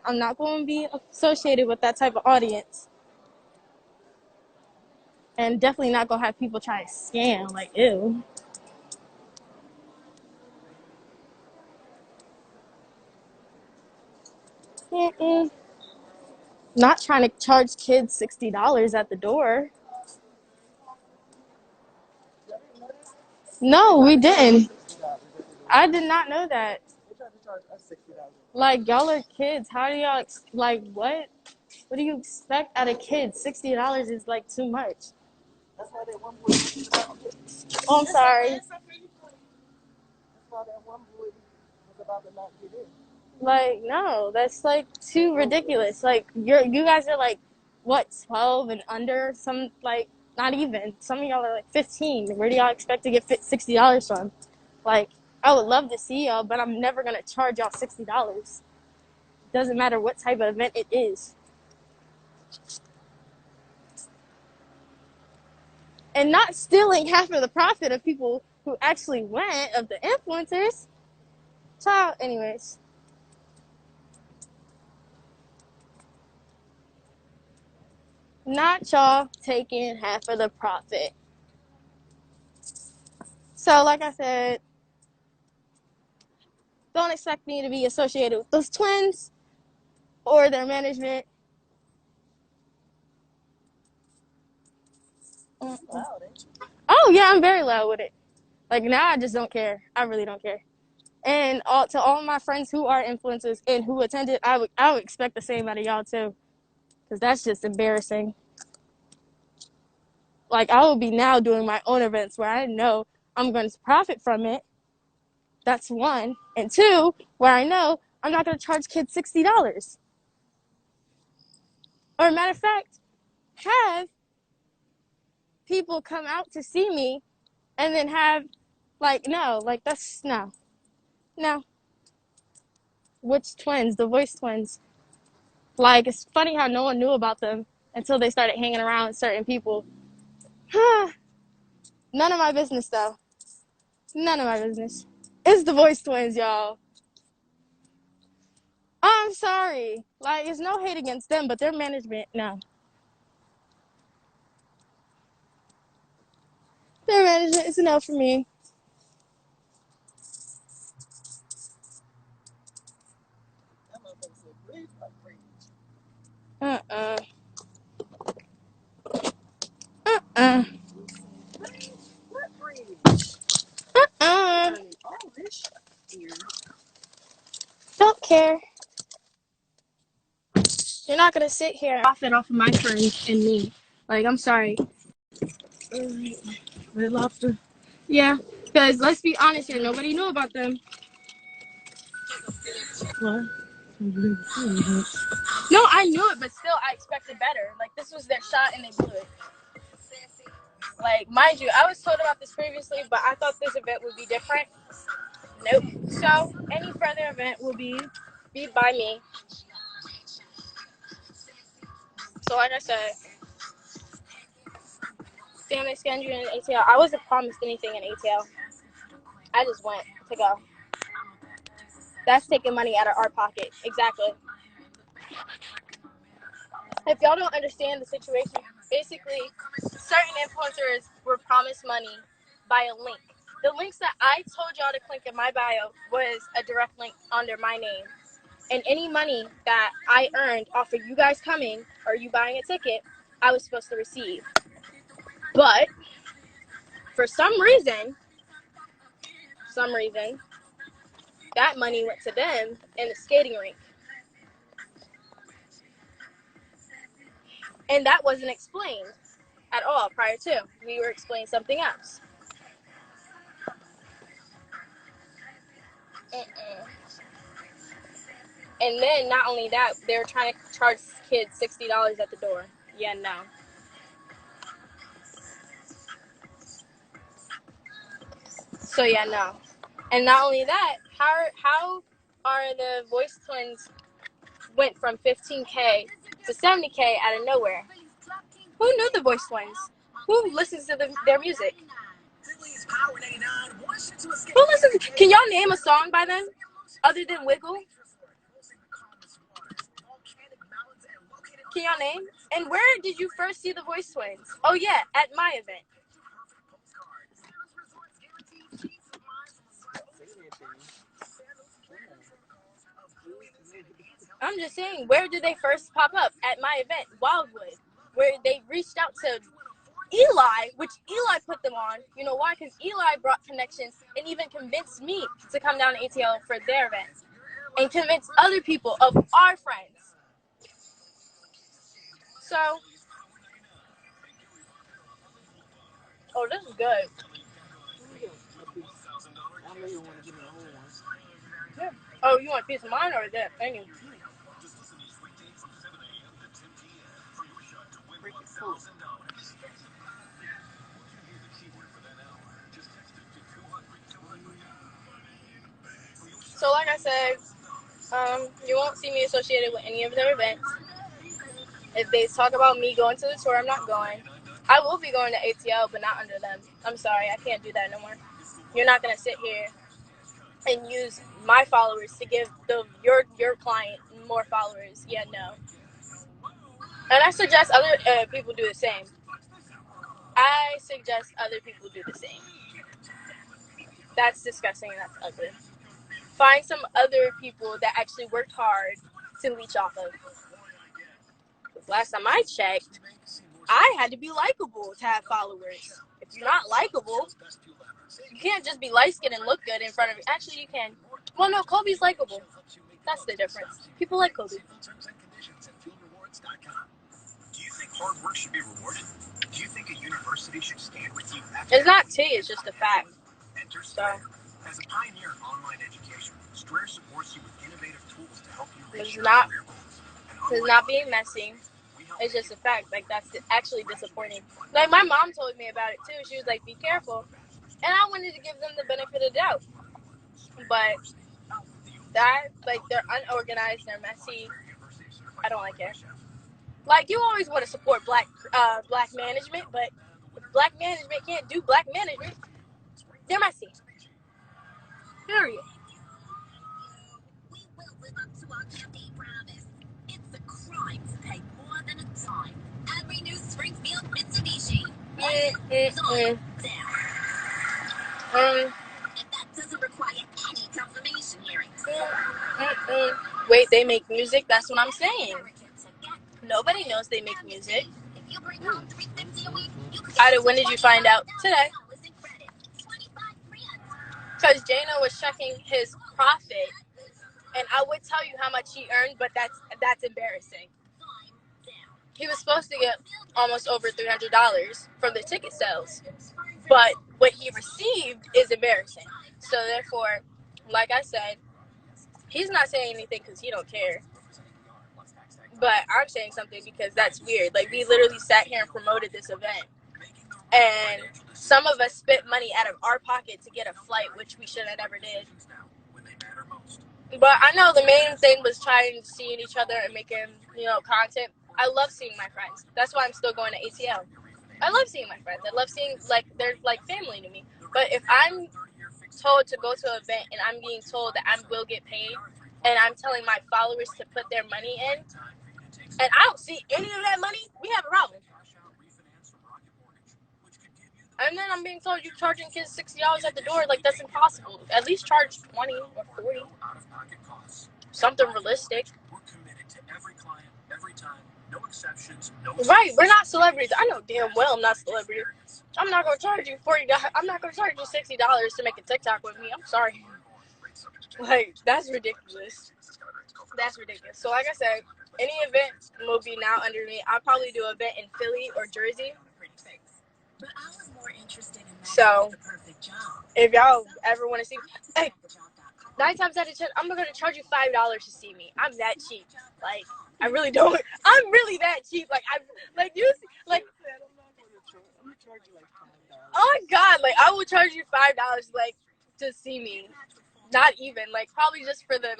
I'm not going to be associated with that type of audience. And definitely not going to have people try to scam. Like, ew. Mm-mm. Not trying to charge kids $60 at the door. No, we didn't. I did not know that. Like, y'all are kids. How do y'all, like, what? What do you expect out of kids? $60 is, like, too much. Oh, I'm sorry. Like, no, that's, like, too ridiculous. Like, you guys are, like, what, 12 and under? Some, like, not even. Some of y'all are, like, 15. Where do y'all expect to get $60 from? Like, I would love to see y'all, but I'm never going to charge y'all $60. Doesn't matter what type of event it is. And not stealing half of the profit of people who actually went, of the influencers. Child, anyways. Not y'all taking half of the profit. So, like I said, don't expect me to be associated with those twins or their management. Oh, yeah, I'm very loud with it. Like, now I just don't care. I really don't care. And to all my friends who are influencers and who attended, I would expect the same out of y'all, too. Because that's just embarrassing. Like, I will be now doing my own events where I know I'm going to profit from it. That's one. And two, where I know I'm not going to charge kids $60. Or, matter of fact, have people come out to see me and then have, like, no. Like, that's, no. No. Which twins? The voice twins. Like, it's funny how no one knew about them until they started hanging around with certain people. None of my business, though. None of my business. It's the voice twins, y'all. I'm sorry. Like, it's no hate against them, but their management, no. Their management is enough for me. Uh-uh. Uh-uh. Uh-uh. Don't care. You're not gonna sit here and profit off of my friends and me. Like, I'm sorry. Red Lobster. Yeah, because let's be honest here, nobody knew about them. What? No, I knew it, but still, I expected better. Like, this was their shot and they blew it. Like, mind you, I was told about this previously, but I thought this event would be different. Nope. So, any further event will be by me. So, like I said, damn, they scanned you in ATL. I wasn't promised anything in ATL. I just went to go. That's taking money out of our pocket. Exactly. If y'all don't understand the situation, basically, certain influencers were promised money by a link. The links that I told y'all to click in my bio was a direct link under my name. And any money that I earned off of you guys coming or you buying a ticket, I was supposed to receive. But for some reason, that money went to them in the skating rink. And that wasn't explained at all prior to. We were explained something else. And then not only that, they were trying to charge kids $60 at the door. Yeah, no. So yeah, no. And not only that, how are the voice twins went from 15K to 70K out of nowhere? Who knew the voice twins? Who listens to their music? Who listens? Can y'all name a song by them other than Wiggle? Can y'all name? And where did you first see the Voice Twins? Oh yeah, at my event. I'm just saying, where did they first pop up? At my event, Wildwood, where they reached out to Eli, which Eli put them on. You know why? Because Eli brought connections and even convinced me to come down to ATL for their event and convince other people of our friends. So, oh, this is good. Yeah. Oh, you want a piece of mine or that? Thank you. So, like I said, you won't see me associated with any of their events. If they talk about me going to the tour, I'm not going. I will be going to ATL, but not under them. I'm sorry, I can't do that no more. You're not gonna sit here and use my followers to give your client more followers. Yeah, no. And I suggest other people do the same. I suggest other people do the same. That's disgusting and that's ugly. Find some other people that actually worked hard to leech off of. Last time I checked, I had to be likable to have followers. If you're not likable, you can't just be light-skinned and look good in front of you. Actually, you can. Well, no, Kobe's likable. That's the difference. People like Kobe. Do you think hard work should be rewarded? Do you think a university should stand with you? It's not tea, it's just a fact. So, as a pioneer in online education, Strayer supports you with innovative tools to help you reach it's your not, career goals. it's not being messy. It's just a fact. Like, that's actually disappointing. Like, my mom told me about it, too. She was like, be careful. And I wanted to give them the benefit of the doubt. But that, like, they're unorganized, they're messy. I don't like it. Like, you always want to support black management, but if black management can't do black management, they're messy. Period. We will live up to our campaign promise. It's a crime to pay more than a dime. Every new Springfield Mitsubishi. Down. And that doesn't require any confirmation hearings. Wait, they make music? That's what I'm saying. Nobody knows they make music. Ida, when did you find out? Today. Because Jana was checking his profit, and I would tell you how much he earned, but that's embarrassing. He was supposed to get almost over $300 from the ticket sales, but what he received is embarrassing. So therefore, like I said, he's not saying anything because he don't care. But I'm saying something because that's weird. Like, we literally sat here and promoted this event. And some of us spent money out of our pocket to get a flight, which we should have never did. But I know the main thing was trying to see each other and making, content. I love seeing my friends. That's why I'm still going to ATL. I love seeing my friends. I love seeing, they're like family to me. But if I'm told to go to an event and I'm being told that I will get paid, and I'm telling my followers to put their money in, and I don't see any of that money, we have a problem. And then I'm being told you're charging kids $60 at the door. Like, that's impossible. At least charge $20 or $40. Something realistic. Right, we're not celebrities. I know damn well I'm not a celebrity. I'm not gonna charge you $40. I'm not gonna charge you $60 to make a TikTok with me. I'm sorry. Like, that's ridiculous. That's ridiculous. So, like I said, any event will be now under me. I'll probably do an event in Philly or Jersey. So, if y'all ever want to see, hey, 9 times out of 10, I'm gonna charge you $5 to see me. I'm that cheap. Like, I really don't. I'm really that cheap. Like, oh my God, like, I will charge you $5, like, to see me. Not even, like, probably just for the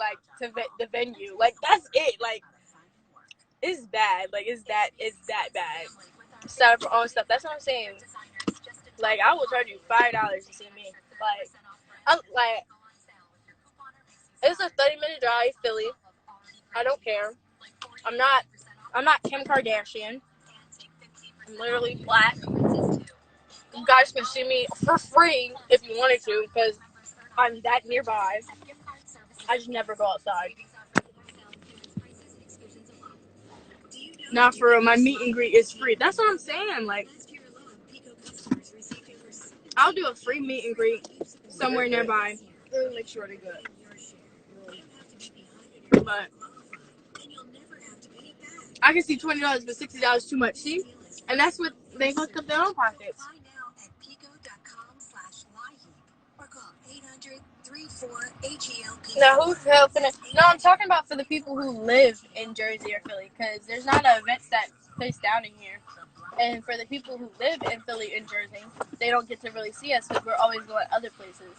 the venue. Like, that's it. Like, it's bad. Like, it's that bad. Set up your own stuff. That's what I'm saying. Like, I will charge you $5 to see me. It's a 30-minute drive, Philly. I don't care. I'm I'm not Kim Kardashian. I'm literally black. You guys can see me for free if you wanted to, because I'm that nearby. I just never go outside. Now for real, my meet and greet is free. That's what I'm saying. Like, I'll do a free meet and greet somewhere nearby. Make sure they're good. But I can see $20, but $60 too much. See, and that's what they hook up their own pockets. Now who's helping it? No, I'm talking about for the people who live in Jersey or Philly, because there's not an events that place down in here. And for the people who live in Philly and Jersey, they don't get to really see us because we're always going other places.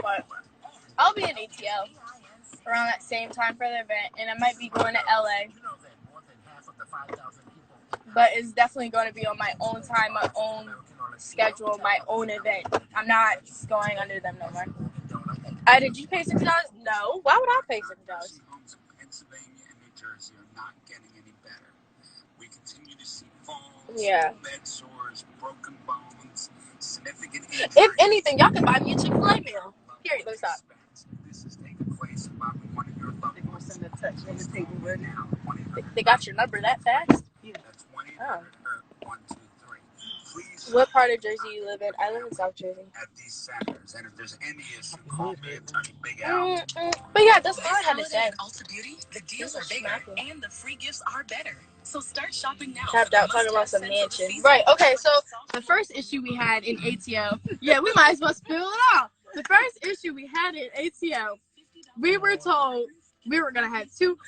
But I'll be in ATL around that same time for the event, and I might be going to LA. But it's definitely going to be on my own time, my own schedule, my own event. I'm not going under them no more. Did you pay $60? No. Why would I pay $60? Yeah. If anything, y'all can buy me a Chick-fil-A meal. Period. Let me stop. They got your number that fast? Oh. What part of Jersey you live in? I live in South Jersey. But yeah, that's all I had to say. The deals are bigger and the free gifts are better. So start shopping now. Tapped out talking about some mansion. Right, okay, so the first issue we had in ATL, yeah, we might as well spill it out. The first issue we had in ATL, we were told we were going to have two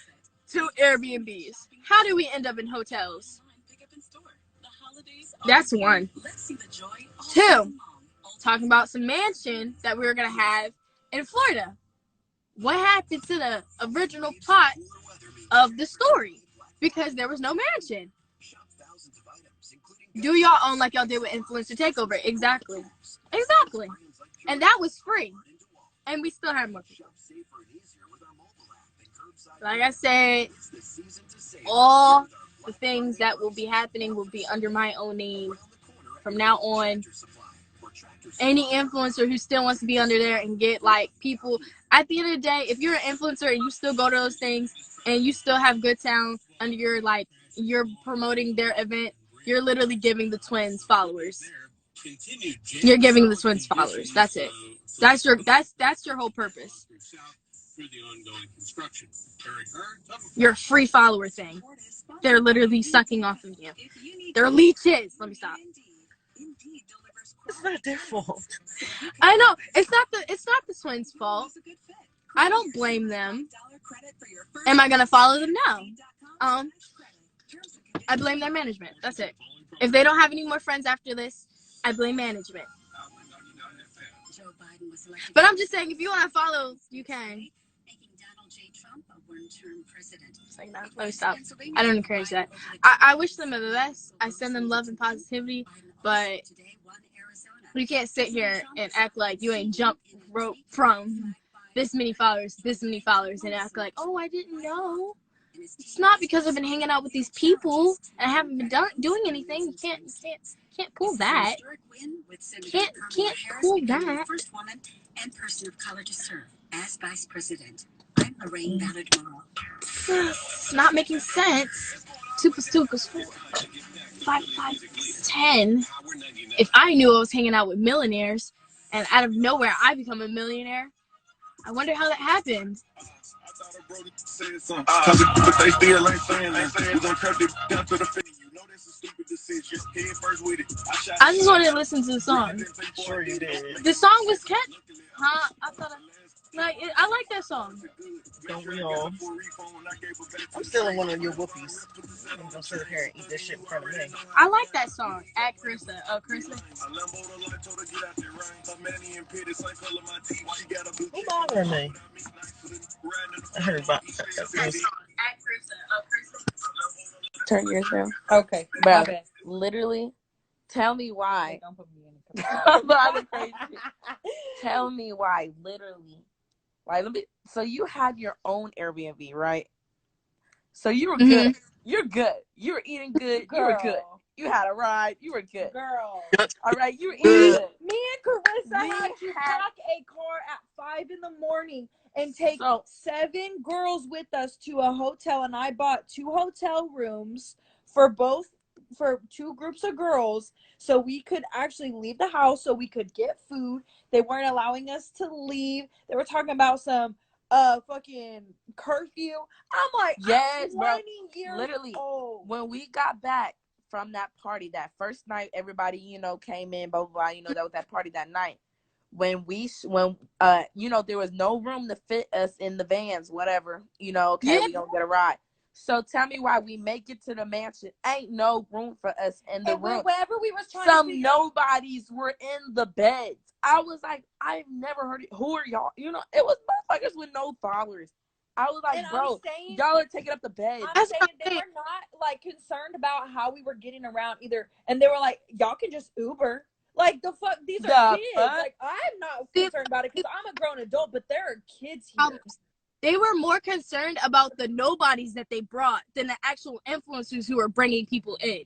Airbnbs. How did we end up in hotels? That's one. 2, talking about some mansion that we were going to have in Florida. What happened to the original plot of the story? Because there was no mansion. Do y'all own like y'all did with Influencer Takeover? Exactly. And that was free. And we still have more people. Like I said, all the things that will be happening will be under my own name from now on. Any influencer who still wants to be under there and get like people, at the end of the day, if you're an influencer and you still go to those things and you still have good sound under your, like, you're promoting their event, you're literally giving the twins followers. You're giving the twins followers. That's it. That's your whole purpose. Your free follower thing. They're literally sucking off of you. They're leeches. Let me stop. It's not their fault. I know. It's not the twins' fault. I don't blame them. Am I gonna follow them? No. I blame their management. That's it. If they don't have any more friends after this, I blame management. But I'm just saying, if you want to follow, you can. Let me stop. I don't encourage that. I wish them the best. I send them love and positivity, but you can't sit here and act like you ain't jumped rope from this many followers, and act like, oh, I didn't know. It's not because I've been hanging out with these people and I haven't been doing anything. You can't pull that. Can't pull that. First woman and person of color to serve as vice president. I'm Lorraine Ballard Monroe. It's not making sense. 2 plus 2 equals 4. 5 is 10. If I knew I was hanging out with millionaires and out of nowhere I become a millionaire, I wonder how that happened. I just wanted to listen to the song. Sure you did. The song was catchy. Huh? I like that song. Don't we all? I'm still one of your whoopies. I'm gonna sit here and eat this shit in front of me. I like that song. At Carissa. Oh, Carissa. Who bothering me? I heard about Turn yours down. Okay, Bro, bad. literally, tell me why. Don't put me in the Crazy. Tell me why, literally. Like, so you had your own Airbnb, right? So you were Mhm. good. You're good. You were eating good. You were good. Girl. You had a ride. You were good. Girl. All right. You were eating Good. good. Me and Carissa We had to had- pack a car at 5 a.m. and take So 7 girls with us to a hotel, and I bought 2 hotel rooms for 2 groups of girls so we could actually leave the house so we could get food. They weren't allowing us to leave. They were talking about some fucking curfew. I'm like, yes, I'm bro. 20 years Literally, old. when we got back from that party, that first night, everybody, came in, blah, blah, blah, that was that party that night. When there was no room to fit us in the vans, whatever, okay, Yeah. we gonna get a ride. So tell me why we make it to the mansion. Ain't no room for us in the room. Whenever we was trying Some to nobodies were in the beds. I was like, I've never heard it. Who are y'all? It was motherfuckers with no fathers. I was like, and bro, I'm saying, y'all are taking up the bed. I'm That's saying what I'm they saying. were not like concerned about how we were getting around either, and they were like, "Y'all can just Uber." Like the fuck, these are The kids. fuck? Like I'm not concerned about it because I'm a grown adult, but there are kids here. They were more concerned about the nobodies that they brought than the actual influencers who were bringing people in.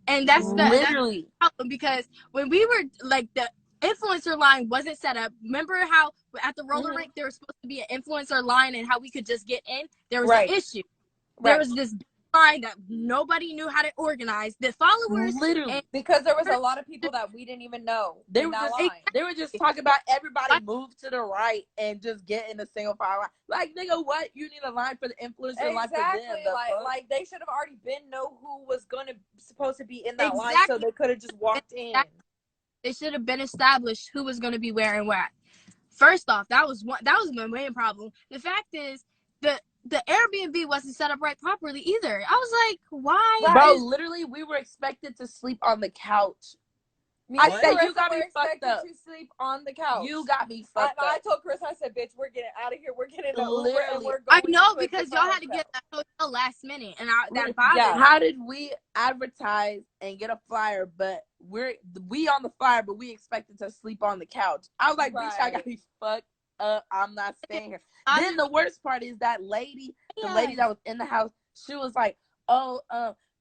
And that's Literally. the problem, because when we were like, the influencer line wasn't set up. Remember how at the roller rink there was supposed to be an influencer line and how we could just get in? There was Right. an issue. There was this line that nobody knew how to organize. The followers, Literally. Because there was a lot of people that we didn't even know They in were that just line. they were just talking about everybody move to the right and just get in a single file line. Like, nigga, what? You need a line for the influencer, line for them. Exactly. Like they should have already know who was supposed to be in that line, so Exactly. they could have just walked in. it should have been established who was going to be wearing what. First off, that was my main problem. The fact is, the Airbnb wasn't set up right properly either. I was like, why? Bro, literally, we were expected to sleep on the couch. I said, you got me fucked up. To sleep on the couch. You got me fucked up. I told Chris, I said, "Bitch, we're getting out of here. We're getting an Uber and we're going." I know, to a because different y'all had to hotel." get that hotel last minute, and that bothered me. How did we advertise and get a flyer, but we on the flyer, but we expected to sleep on the couch? I was like, bitch, I got me fucked up. I'm not staying here. Then the worst part is that lady, the lady that was in the house, she was like, oh,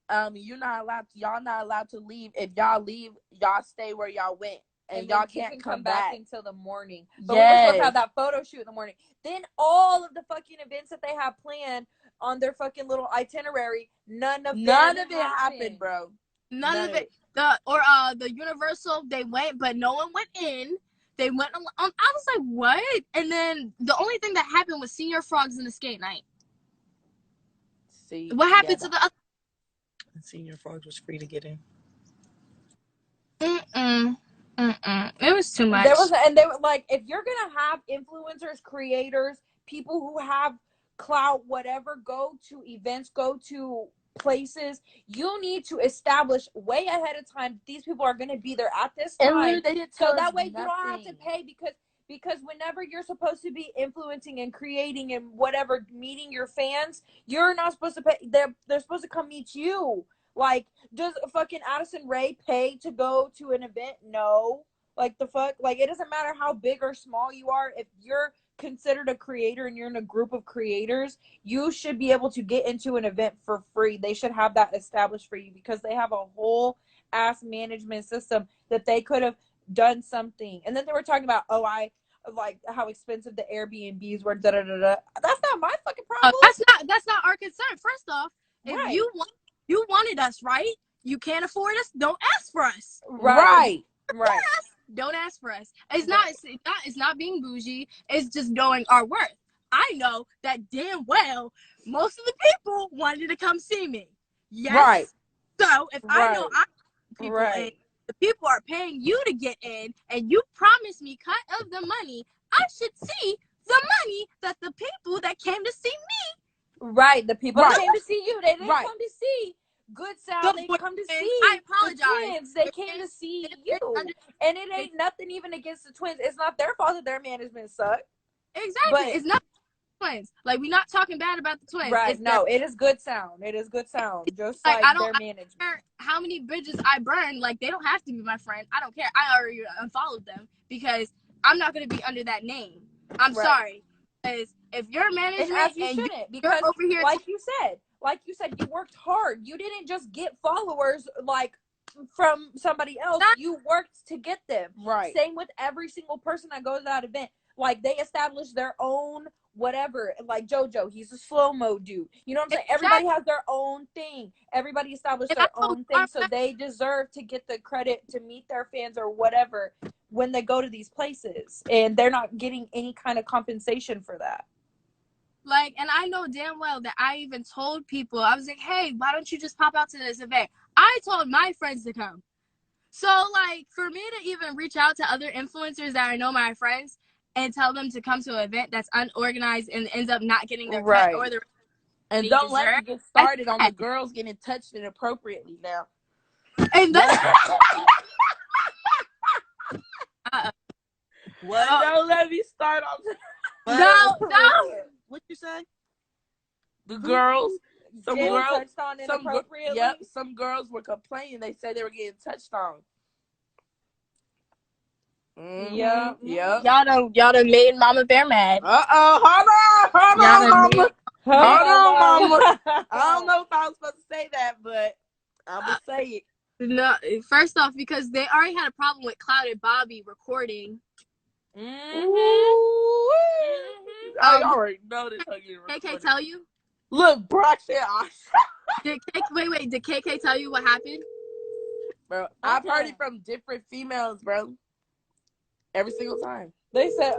y'all not allowed to leave. If y'all leave, y'all stay where y'all went. And y'all can't come back until the morning. But yes. we were supposed to have that photo shoot in the morning. Then all of the fucking events that they have planned on their fucking little itinerary, none of it happened, bro. None of it. The Universal, they went, but no one went in. They went on. I was like, what? And then the only thing that happened was Senior Frogs in the skate night. See, what happened to the other? Senior Frogs was free to get in. It was too much. They were like, if you're gonna have influencers, creators, people who have clout, whatever, go to events, go to places, you need to establish way ahead of time these people are gonna be there at this time, so that way you don't have to pay, because whenever you're supposed to be influencing and creating and whatever, meeting your fans, you're not supposed to pay. They're supposed to come meet you. Like, does fucking Addison Rae pay to go to an event? No. Like, the fuck? Like, it doesn't matter how big or small you are. If you're considered a creator and you're in a group of creators, you should be able to get into an event for free. They should have that established for you, because they have a whole ass management system that they could have done something. And then they were talking about, like how expensive the Airbnbs were. Da da da da. That's not my fucking problem. That's not our concern. First off, if you wanted us, right? You can't afford us. Don't ask for us. Right. Don't ask for us. It's not being bougie. It's just knowing our worth. I know that damn well most of the people wanted to come see me. Yes. Right. So if I know people and the people are paying you to get in, and you promise me cut of the money, I should see the money that the people that came to see me. Right. The people that came to see you, they didn't come to see Good Sound. They come to see I apologize. The twins. They came to see you. And it ain't nothing even against the twins. It's not their fault that their management sucked. Exactly. But it's not twins. Like, we're not talking bad about the twins. Right. It is Good Sound. It is Good Sound. Just like their management. I don't care how many bridges I burn. Like, they don't have to be my friend. I don't care. I already unfollowed them because I'm not going to be under that name. I'm sorry. Because if you're management and as you shouldn't, because over here like you said, like you said, you worked hard. You didn't just get followers like from somebody else. You worked to get them. Right. Same with every single person that goes to that event. Like they establish their own whatever. Like JoJo, he's a slow-mo dude. You know what I'm saying? Everybody has their own thing. Everybody established their own thing, so they deserve to get the credit to meet their fans or whatever when they go to these places, and they're not getting any kind of compensation for that. Like, and I know damn well that I even told people, I was like, hey, why don't you just pop out to this event? I told my friends to come. So, like, for me to even reach out to other influencers that I know my friends and tell them to come to an event that's unorganized and ends up not getting their credit or the and don't let me get started on the girls getting touched inappropriately now. And that's what? Don't let me start on. No. What you say? The girls. Some girls touched on inappropriately. Some girls were complaining. They said they were getting touched on. Yep. Y'all done made Mama Bear mad. Hold on, Mama. I don't know if I was supposed to say that, but I'm gonna say it. No, first off, because they already had a problem with Cloud and Bobby recording. I already know this. KK tell you? Look, Brock said Did KK tell you what happened? Bro, I've heard it from different females, bro. Every single time. They said,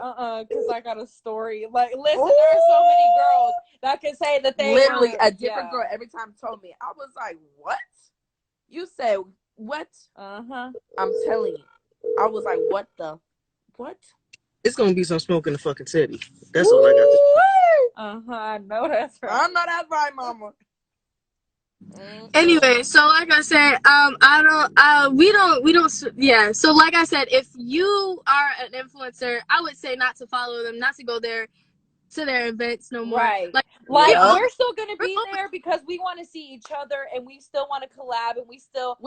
because I got a story. Like, listen, there are so many girls that can say that they literally a different girl every time told me. I was like, what? You said what? I'm telling you. I was like, what? It's gonna be some smoke in the fucking city. That's all I got to say. I know that's right. I know that's right, Mama. Anyway, so like I said, we don't, yeah. So like I said, if you are an influencer, I would say not to follow them, not to go there to their events no more. Right. Like we're still gonna be there because we want to see each other and we still want to collab and we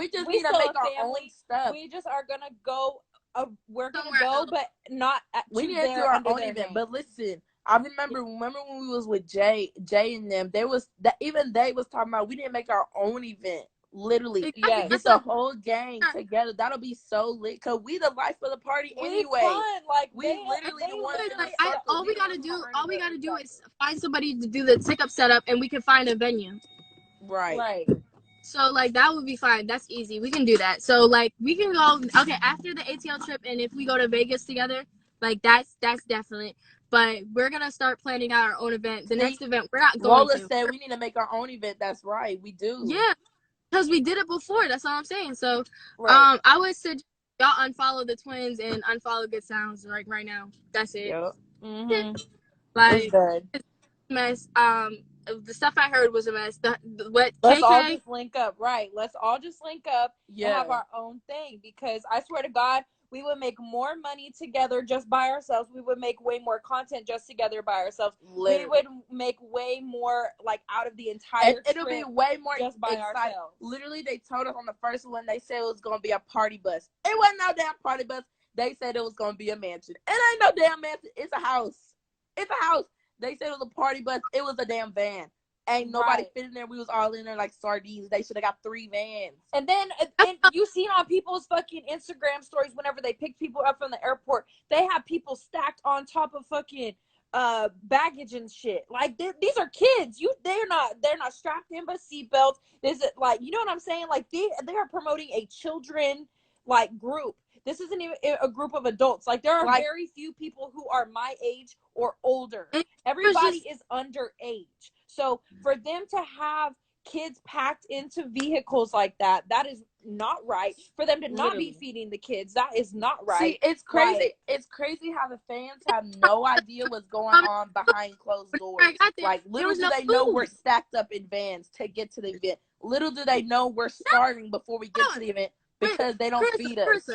just need to make our own stuff. We just are gonna go. We're gonna go, but not. We need to do our own event. Name. But listen. I remember when we was with Jay and them, they was talking about we didn't make our own event. Literally, get the whole gang together. That'll be so lit. Cause we the life of the party anyway. Fun. Like we literally the ones. Like, all we gotta do is find somebody to do the tick up setup, and we can find a venue. Right. So like that would be fine. That's easy. We can do that. So like we can go after the ATL trip, and if we go to Vegas together, like that's definite. But we're gonna start planning out our own event. The next event we're not going Lola said we need to make our own event. That's right, we do. Yeah, because we did it before. That's all I'm saying. So, I would suggest y'all unfollow the twins and unfollow Good Sounds like right now. That's it. Yep. Like it's a mess. The stuff I heard was a mess. Let's all just link up. Right. Let's all just link up and have our own thing. Because I swear to God, we would make more money together just by ourselves. We would make way more content just together by ourselves. Literally. We would make way more like out of the entire trip. It'll be way more just by ourselves. Literally, they told us on the first one, they said it was going to be a party bus. It wasn't no damn party bus. They said it was going to be a mansion. It ain't no damn mansion. It's a house. They said it was a party bus. It was a damn van. Ain't nobody fit in there. We was all in there like sardines. They should have got 3 vans. And then you seen on people's fucking Instagram stories whenever they pick people up from the airport, they have people stacked on top of fucking baggage and shit. Like these are kids. They're not strapped in but seatbelts. This is like, you know what I'm saying? Like they are promoting a children like group. This isn't even a group of adults. Like there are very few people who are my age or older. Everybody is underage. So for them to have kids packed into vehicles like that is not right. For them to not be feeding the kids, that is not right. See, it's crazy. Like, it's crazy how the fans have no idea what's going on behind closed doors. Like little do they know we're stacked up in vans to get to the event. Little do they know we're starving before we get to the event because they don't feed us.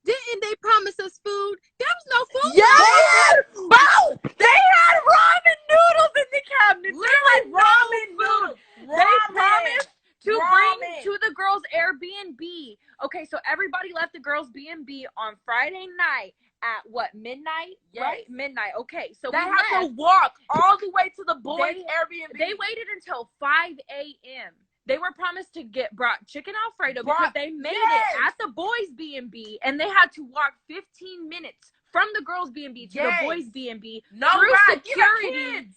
Didn't they promise us food? There was no food. Yes! Bro! They had ramen noodles in the cabinet. Literally ramen noodles. They promised to bring to the girls' Airbnb. Okay, so everybody left the girls' B&B on Friday night at what, midnight? Yes. Right? Midnight. Okay, so they have to walk all the way to the boys' boys Airbnb. They waited until 5 a.m. They were promised to get brought chicken Alfredo because they made it at the boys' B&B, and they had to walk 15 minutes from the girls' B&B to the boys' B&B through security. Kids.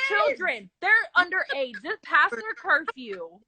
Children, they're underage. Just past their curfew.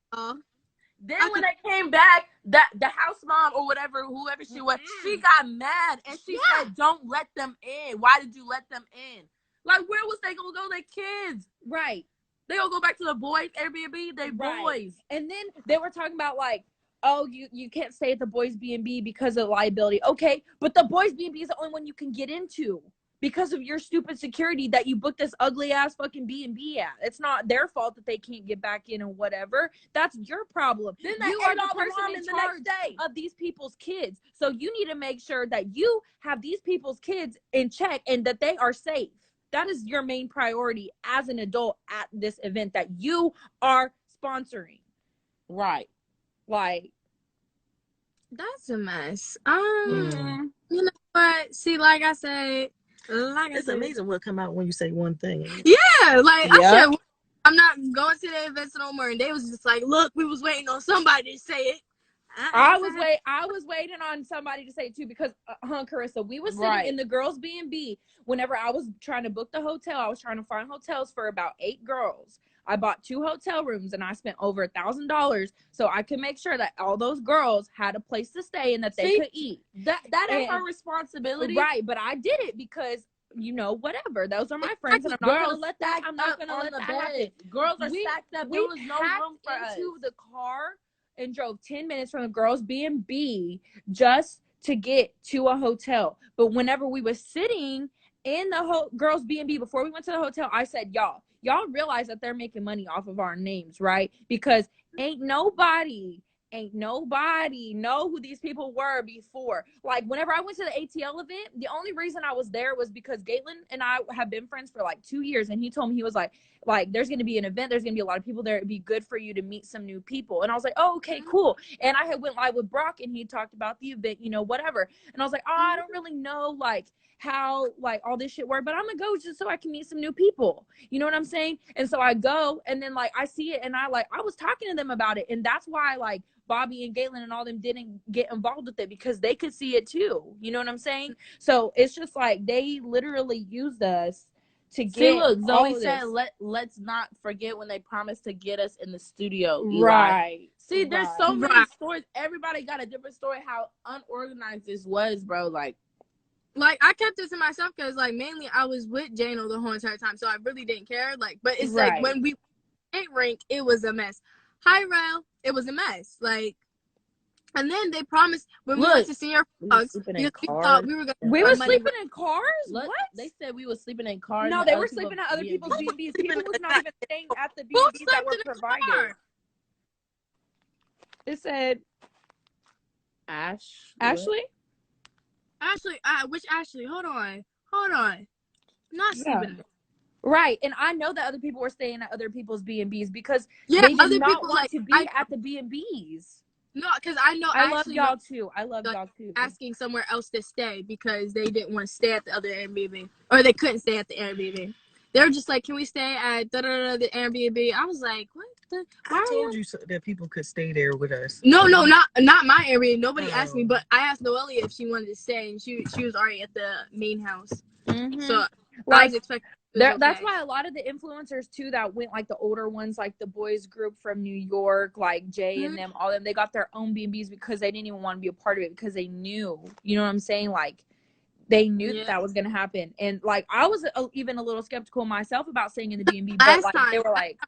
Then when they came back, the house mom or whatever, whoever she was, she got mad and she said, "Don't let them in. Why did you let them in? Like, where was they gonna go? Their kids, right? They gonna go back to the boys Airbnb. They boys." And then they were talking about like, oh, you can't stay at the boys B&B because of liability. Okay, but the boys B&B is the only one you can get into because of your stupid security that you booked this ugly ass fucking B&B at. It's not their fault that they can't get back in or whatever. That's your problem. Then you are the person in charge of these people's kids. So you need to make sure that you have these people's kids in check and that they are safe. That is your main priority as an adult at this event that you are sponsoring. Right. Like, that's a mess. You know what? See, like I said, it's amazing what come out when you say one thing. Yeah, like I said, I'm not going to the events no more. And they was just like, look, we was waiting on somebody to say it. I was waiting on somebody to say it too because, Carissa, we was sitting in the girls' B&B whenever I was trying to book the hotel. I was trying to find hotels for about 8 girls. I bought 2 hotel rooms and I spent over $1,000 so I could make sure that all those girls had a place to stay and that they could eat. That is her responsibility, right? But I did it because, you know, whatever. Those are my friends, and I'm not gonna let that. I'm not gonna let that happen. Girls are stacked up. There was no room for us. We into the car and drove 10 minutes from the girls' B&B just to get to a hotel. But whenever we was sitting in the girls' B&B before we went to the hotel, I said, y'all realize that they're making money off of our names, right? Because ain't nobody know who these people were before. Like, whenever I went to the ATL event, the only reason I was there was because Galen and I have been friends for like 2 years, and he told me, he was like there's going to be an event, there's going to be a lot of people there, it'd be good for you to meet some new people. And I was like, oh, okay, cool. And I had went live with Brock, and he talked about the event, you know, whatever. And I was like, oh, I don't really know like how like all this shit work, but I'm gonna go just so I can meet some new people, you know what I'm saying? And so I go, and then like I see it, and I was talking to them about it, and that's why like Bobby and Galen and all them didn't get involved with it, because they could see it too, you know what I'm saying? So it's just like they literally used us to get. Look, Zoe said let's not forget when they promised to get us in the studio, Eli. Right. See, there's so many stories. Everybody got a different story how unorganized this was, bro. Like, I kept this to myself because, like, mainly I was with Jano the whole entire time, so I really didn't care. Like, but it's like when we ate rank, it was a mess. High rail, it was a mess. Like, and then they promised when we went to senior dogs, we thought we were gonna. We were sleeping in cars. What? They said we were sleeping in cars. No, they were sleeping at other people's B&Bs. People was not even staying at the B&Bs that were provided. It said Ashley. Which Ashley? Hold on. Not sleeping. Right, and I know that other people were staying at other people's B&Bs because they did not want to be at the B&Bs. No, because I know. I love y'all too. Y'all too. Asking somewhere else to stay because they didn't want to stay at the other Airbnb, or they couldn't stay at the Airbnb. They were just like, "Can we stay at the Airbnb?" I was like, "What?" I told you that people could stay there with us. No, not my Airbnb. Nobody asked me, but I asked Noelia if she wanted to stay, and she was already at the main house. Mm-hmm. So I was expecting. That's why a lot of the influencers too that went, like the older ones, like the boys group from New York, like Jay and them, all them, they got their own B&Bs because they didn't even want to be a part of it because they knew, you know what I'm saying? Like they knew that was going to happen. And like, I was even a little skeptical myself about staying in the B&B, but like they were like,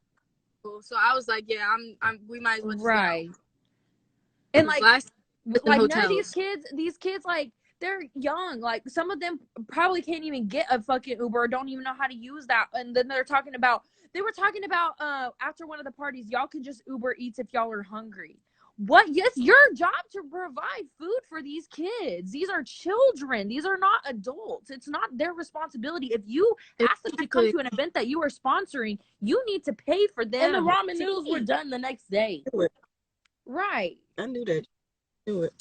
so I was like, yeah, we might as well just right. And like none of these kids, like, they're young. Like, some of them probably can't even get a fucking Uber or don't even know how to use that. And then they were talking about after one of the parties, y'all can just Uber Eats if y'all are hungry. What? It's your job to provide food for these kids. These are children. These are not adults. It's not their responsibility. If you ask them to come to an event that you are sponsoring, you need to pay for them. And the ramen noodles were done the next day. Right. I knew that. Do it.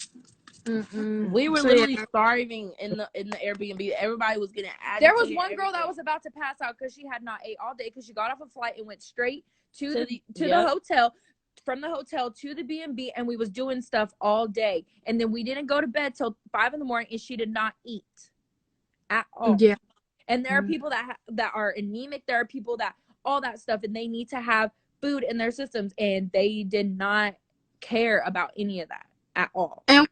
We were literally starving in the Airbnb. Everybody was getting agitated. There was one girl that was about to pass out because she had not ate all day because she got off a flight and went straight to the hotel, from the hotel to the B&B, and we was doing stuff all day. And then we didn't go to bed till 5 a.m, and she did not eat at all. Yeah. And there are people that are anemic. There are people that all that stuff, and they need to have food in their systems, and they did not care about any of that at all. And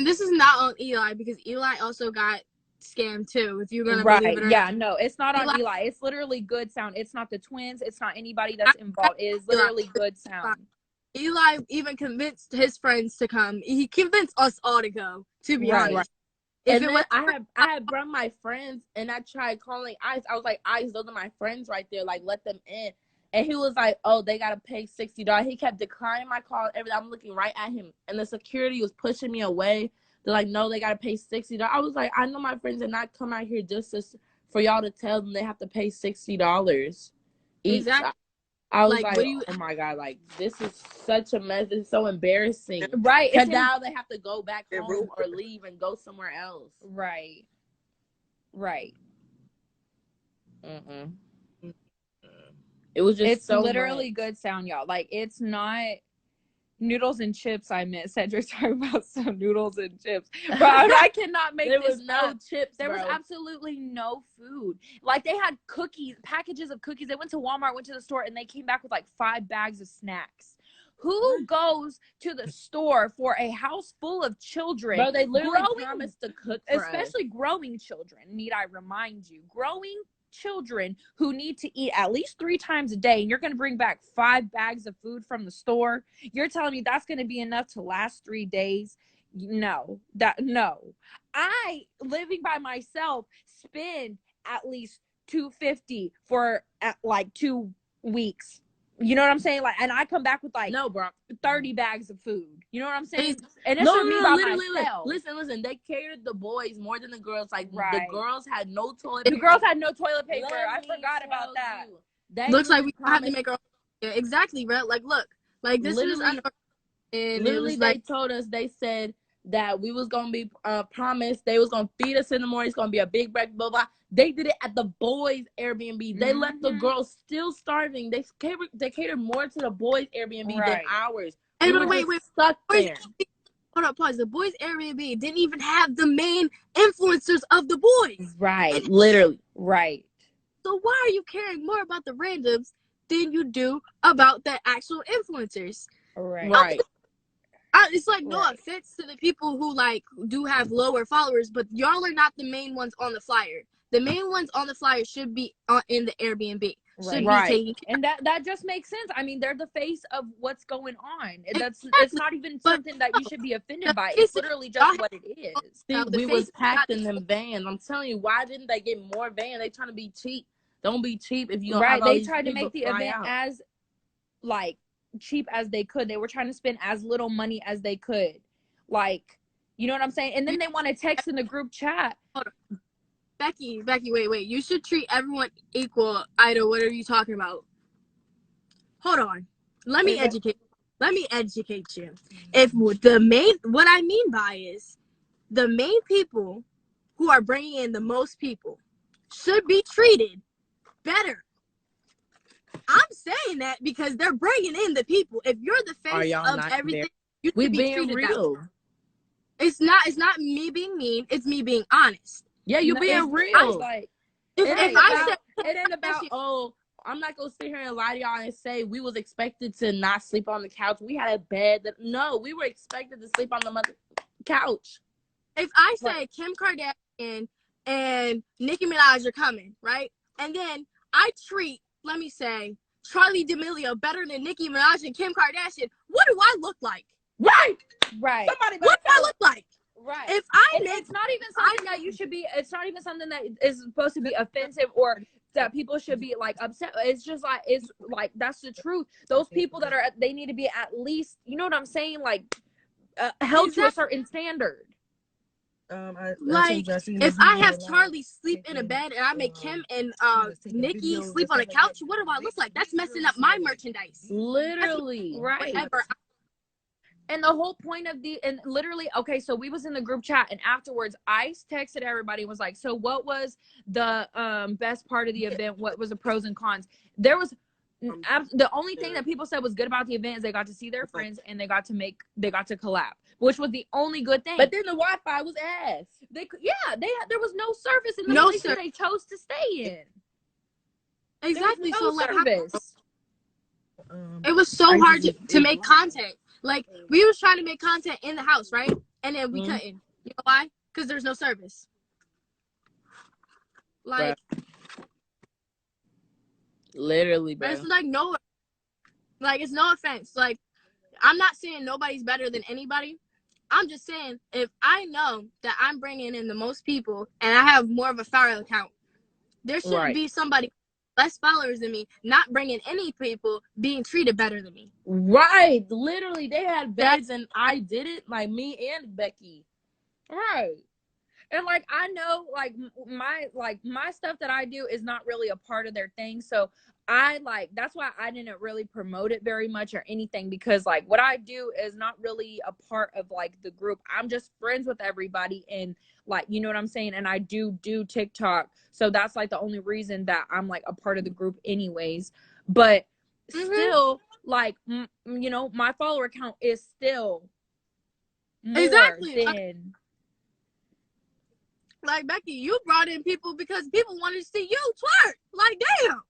this is not on Eli, because Eli also got scammed too, if you're gonna believe it or not. No, it's not on Eli. It's literally Good Sound. It's not the twins. It's not anybody that's involved. It is literally Good Sound. Eli even convinced his friends to come. He convinced us all to go, to be honest. If it was, I had brought my friends, and I tried calling Ice. I was like, Ice, those are my friends right there. Like, let them in. And he was like, oh, they got to pay $60. He kept declining my call. I'm looking right at him. And the security was pushing me away. They're like, no, they got to pay $60. I was like, I know my friends did not come out here just for y'all to tell them they have to pay $60 each. Exactly. I was like, oh my God, like, this is such a mess. It's so embarrassing. Right. Because now they have to go back home or leave and go somewhere else. Right. It was just it's literally Good Sound, y'all. Like, it's not noodles and chips. I meant Cedric talking about some noodles and chips, but I cannot make there this was no chips. There was absolutely no food. Like, they had cookies, packages of cookies. They went to Walmart, went to the store, and they came back with like 5 bags of snacks. Who goes to the store for a house full of children? Bro, they literally promised to cook for especially us. Growing children. Need I remind you? Growing children who need to eat at least 3 times a day, and you're going to bring back 5 bags of food from the store. You're telling me that's going to be enough to last 3 days? No. I, living by myself, spend at least $250 for like 2 weeks. You know what I'm saying? Like, and I come back with like 30 bags of food. You know what I'm saying? And it's me by myself. Listen. They catered the boys more than the girls. Like, the girls had no toilet paper. The girls had no toilet paper. I forgot about that. Looks like we have to make our exactly, bro. Like, look, like this is and literally they told us, they said that we was gonna be promised they was gonna feed us in the morning. It's gonna be a big breakfast, blah blah. They did it at the boys' Airbnb. They left the girls still starving. They catered more to the boys' Airbnb than ours. And wait, stuck there. Hold up, pause. The boys' Airbnb didn't even have the main influencers of the boys. Right. Literally. Right. So why are you caring more about the randoms than you do about the actual influencers? Right. It's like, no offense to the people who like do have lower followers, but y'all are not the main ones on the flyer. The main ones on the flyer should be in the Airbnb. Right. And that just makes sense. I mean, they're the face of what's going on. It's not even something that you should be offended by. It's literally just what it is. See, we was packed in them vans. I'm telling you, why didn't they get more vans? They trying to be cheap. Don't be cheap if you don't have all They these tried to make the event as like cheap as they could. They were trying to spend as little money as they could. Like, you know what I'm saying? And then they want to text in the group chat. Hold on. Becky, wait. You should treat everyone equal. Ida, what are you talking about? Hold on. Let me educate you. If what I mean by is the main people who are bringing in the most people should be treated better. I'm saying that because they're bringing in the people. If you're the face of everything, you should be treated real. It's not me being mean. It's me being honest. Yeah, you being real. Like, it ain't about, oh, I'm not going to sit here and lie to y'all and say we was expected to not sleep on the couch. We had a bed. No, we were expected to sleep on the couch. If I say Kim Kardashian and Nicki Minaj are coming, right? And then I treat, let me say, Charlie D'Amelio better than Nicki Minaj and Kim Kardashian, what do I look like? Right. What do I look like? Right. It's not even something that you should be. It's not even something that is supposed to be offensive or that people should be like upset. It's just like that's the truth. Those people they need to be at least, you know what I'm saying, like held to a certain standard. If I have Charlie sleep in a bed and I make Kim and Nikki sleep on a couch, what do I look like? That's messing up my merchandise. Literally. Right. And the whole point of and literally, okay, so we was in the group chat, and afterwards Ice texted everybody and was like, so what was the best part of the event? What was the pros and cons? There was the only thing that people said was good about the event is they got to see their friends and they got to collab, which was the only good thing. But then the Wi-Fi was ass. There was no service in the place that they chose to stay in. Exactly. No service. It was so hard to make content. Like, we was trying to make content in the house, right? And then we couldn't. You know why? Because there's no service. Like, literally, bro. It's like it's no offense. Like, I'm not saying nobody's better than anybody. I'm just saying, if I know that I'm bringing in the most people and I have more of a follower account, there shouldn't be somebody less followers than me, not bringing any people, being treated better than me. Right. Literally, they had beds and I did it, like me and Becky. Right. And like, I know, like my stuff that I do is not really a part of their thing. So that's why I didn't really promote it very much or anything, because like what I do is not really a part of like the group. I'm just friends with everybody, and like, you know what I'm saying? And I do TikTok. So that's like the only reason that I'm like a part of the group anyways. But still, like, you know, my follower count is still more than... Like, Becky, you brought in people because people wanted to see you twerk. Like, damn.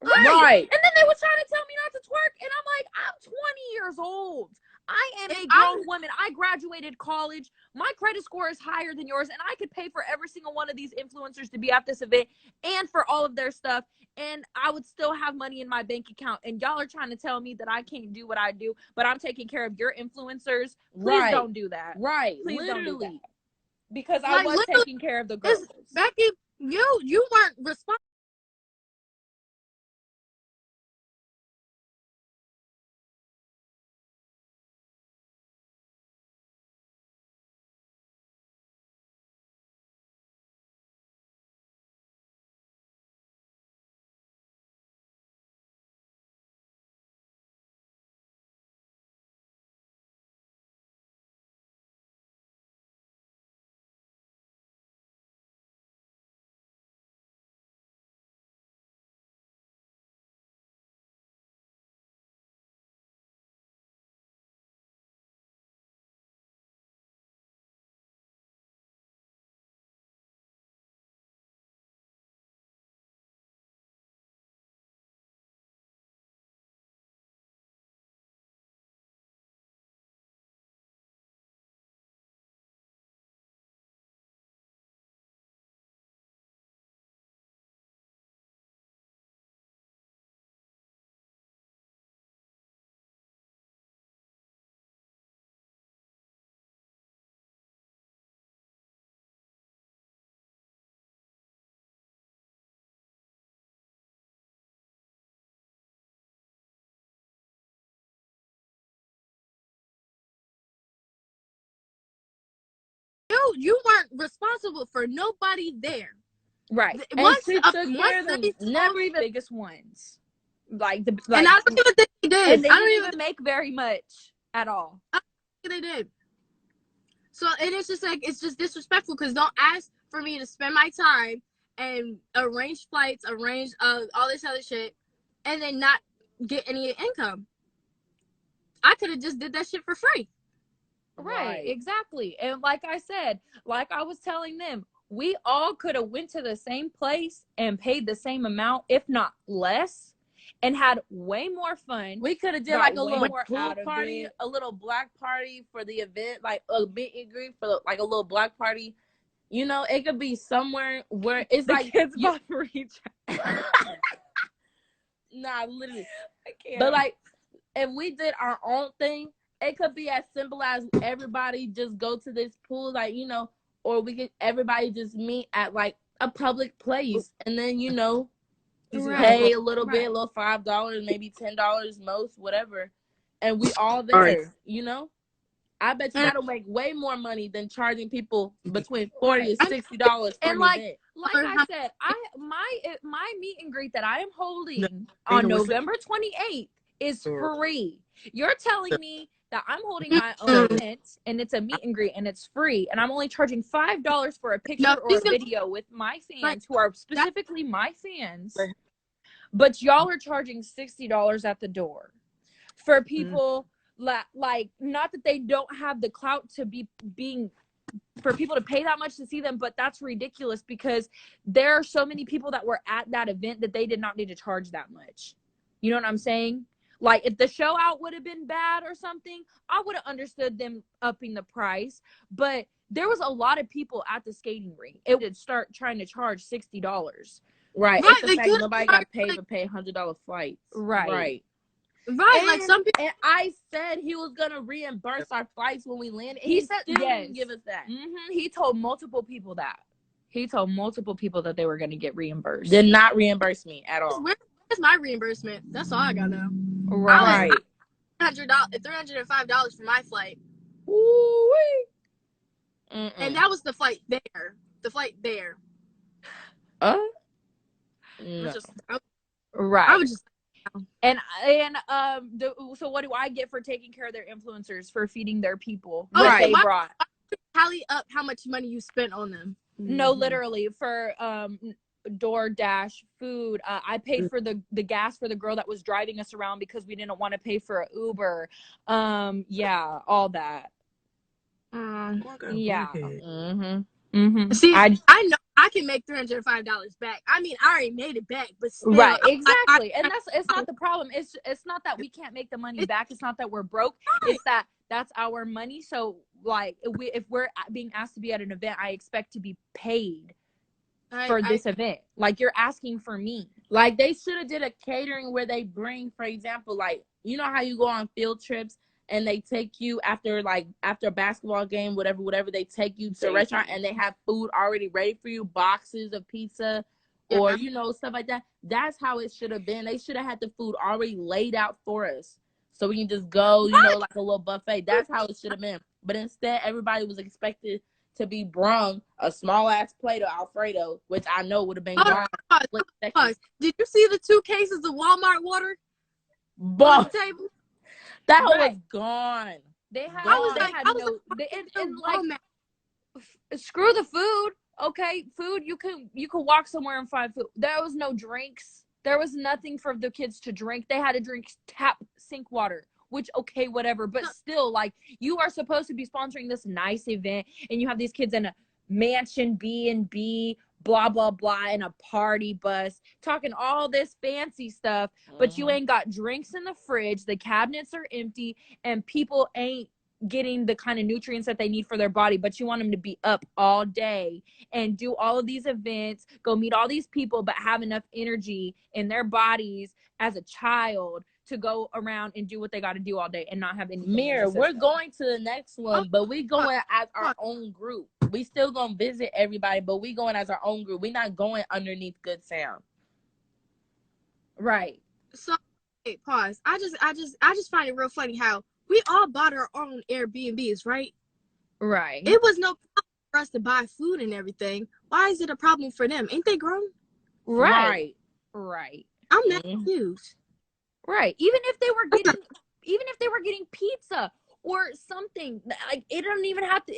Right. And then they were trying to tell me not to twerk. And I'm like, I'm 20 years old. I am a grown woman. I graduated college. My credit score is higher than yours. And I could pay for every single one of these influencers to be at this event and for all of their stuff. And I would still have money in my bank account. And y'all are trying to tell me that I can't do what I do, but I'm taking care of your influencers. Please don't do that. Right. Please literally. Don't do that. Because I was taking care of the girls. Becky, you weren't responsible. You weren't responsible for nobody there. Right. Once she took care of them, never even biggest ones. And I don't even think they did. And they didn't even make very much at all. I don't think they did. So, and it's just like, it's just disrespectful, because don't ask for me to spend my time and arrange flights, arrange all this other shit, and then not get any income. I could have just did that shit for free. Right, exactly. And like I said, like I was telling them, we all could have went to the same place and paid the same amount, if not less, and had way more fun. We could have did like a little pool party, a little black party for the event, like a meet and greet for like a little black party. You know, it could be somewhere where it's the like kids about to reach. Nah, literally. I can't. But like, if we did our own thing, it could be as simple as everybody just go to this pool, like, you know, or we could everybody just meet at like a public place, and then, you know, pay a little bit, a little $5, maybe $10 most, whatever, and we all there. You know, I bet you that'll make way more money than charging people between $40 and $60 for an event. Like I said, my meet and greet that I am holding on November 28th is free. You're telling me that I'm holding my own event and it's a meet and greet and it's free and I'm only charging $5 for a picture or a video with my fans who are specifically my fans, but y'all are charging $60 at the door for people like not that they don't have the clout to be being for people to pay that much to see them, but that's ridiculous because there are so many people that were at that event that they did not need to charge that much. You know what I'm saying? Like if the show out would have been bad or something, I would have understood them upping the price, but there was a lot of people at the skating rink. It would start trying to charge $60. Right. It's the fact nobody got paid to pay $100 flights. Right. And, like some people. And I said he was gonna reimburse our flights when we landed. He said still yes. didn't give us that. He told multiple people that. He told multiple people that they were gonna get reimbursed. Did not reimburse me at all. Where's my reimbursement? That's all I got now. Right. $305 for my flight. Ooh-wee. And that was the flight there. The flight there. No. Right. I was just. So what do I get for taking care of their influencers, for feeding their people? Right. They brought. Tally up how much money you spent on them. No, literally for DoorDash food. I paid for the gas for the girl that was driving us around because we didn't want to pay for an Uber. Yeah, all that. Yeah. See, I know I can make $305 back. I mean, I already made it back, but still, right, exactly. And it's not the problem. It's not that we can't make the money back. It's not that we're broke. It's that that's our money. So like if we're being asked to be at an event, I expect to be paid for this event. Like you're asking for me. Like they should have did a catering where they bring, for example, like you know how you go on field trips and they take you after a basketball game, whatever, they take you to a restaurant and they have food already ready for you, boxes of pizza or, stuff like that. That's how it should have been. They should have had the food already laid out for us so we can just go, like a little buffet. That's how it should have been. But instead, everybody was expected to be brung a small-ass plate of Alfredo, which I know would have been gone. Did you see the 2 cases of Walmart water on the table? That was gone. They had. Screw the food. Okay, food. You can walk somewhere and find food. There was no drinks. There was nothing for the kids to drink. They had to drink tap sink water. Which okay, whatever. But still, like you are supposed to be sponsoring this nice event, and you have these kids in a mansion B&B. Blah blah blah in a party bus talking all this fancy stuff, but you ain't got drinks in the fridge, the cabinets are empty, and people ain't getting the kind of nutrients that they need for their body, but you want them to be up all day and do all of these events, go meet all these people, but have enough energy in their bodies as a child to go around and do what they got to do all day and not have any. We're going to the next one, but we going as our own group. We still gonna visit everybody, but we going as our own group. We not going underneath Good Sound. Right. So, hey, pause. I just find it real funny how we all bought our own Airbnbs, right? Right. It was no problem for us to buy food and everything. Why is it a problem for them? Ain't they grown? Right. I'm not confused. Right. Even if they were getting pizza or something, like it don't even have to.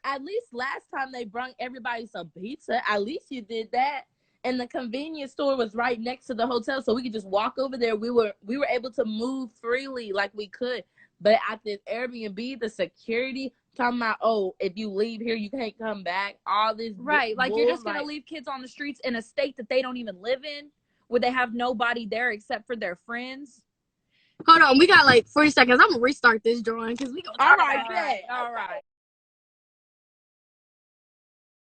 At least last time they brought everybody some pizza. At least you did that, and the convenience store was right next to the hotel, so we could just walk over there. We were able to move freely like we could. But at this Airbnb, the security talking about, if you leave here, you can't come back. All this like you're just gonna leave kids on the streets in a state that they don't even live in, where they have nobody there except for their friends. Hold on, we got like 40 seconds. I'm gonna restart this drawing because we gonna. All right.